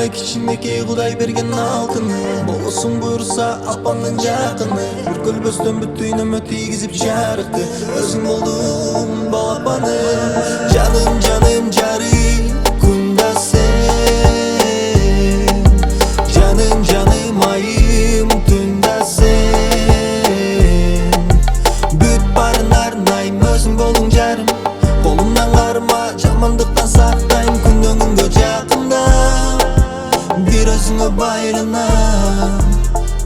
yürek içindeki Kuday bergen altını. Bolsun buyursa apamdan jakını. Bir kölböstön bütünümü tiygizip çarıktı. Özüm oldum balapanım. Canım canım cari kunda sen. Canım canım ayım tunda sen. Büt barınar nayım özüm bolun carım. Kolumdan karma jamandıktan saktayım. Kündöngün göcakında bir özüngө bayranam.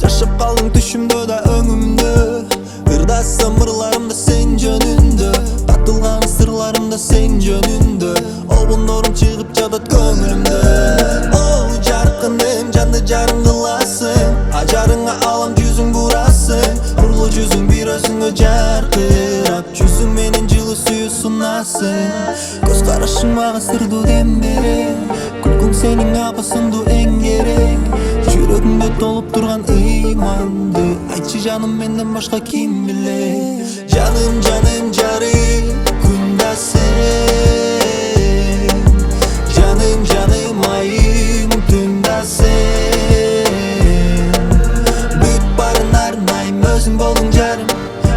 Taşıp kaldım düşümdö da öngümdö. Irda samırlarımda sen jönündö. Tatılgan sırlarımda sen jönündö. Obunlarım çıkıp jadat köngülümdö. Oh jarkıным candı jarım kılasın. Ajarыңа alam жүзүң бурасың. Нурлуу жүзүң bir өзүңө жаркырап. Жүзүң менен жылуу сүйүү сунасың. Көз карашың мага сырдуу дем берет. Күлкүң сенин апасыңдуу эң керек. Жүрөгүңдө толуп турган ыйманды айтчы жаным менден башка ким билет. Жаным жаным жарым күндө сен. Жаным жаным айым түндө сен. Бүт барынар найым өзүң болуң жарым.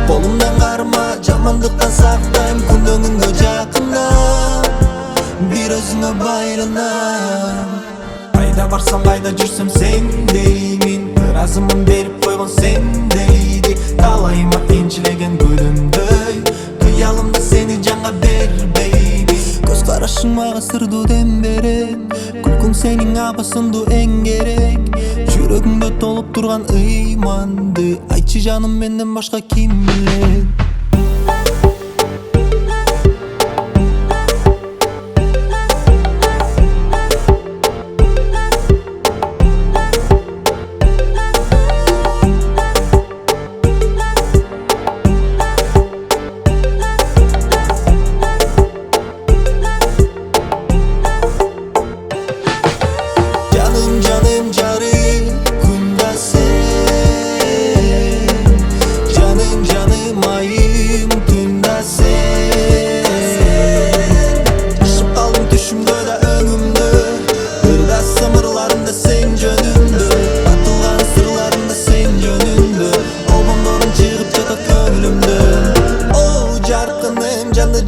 Колумдан карма жамандыктан сактайм. Күндөгүнгө жакында bir özüngө байланам. Кайда барсам кайда жүрсөм сен деймин. Ыраазымын берип койгон сен дейди. Талайыма кыйынчылеген күнүмдөй. Кыялымда сени жанга бербеймин. Көз карашың мага сырдуу дем берет. Күлкүң сенин апасындуу эң керек. Жүрөгүңдө толуп турган ыйманды айтчы жаным менден башка ким билет.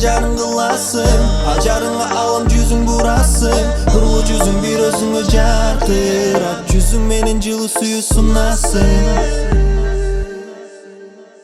Jarın kılasın, ajarыңа alam жүзүң бурасың. Нурлуу жүзүң bir өзүңө жаркырап. Жүзүң менен жылуу сүйүү сунасың.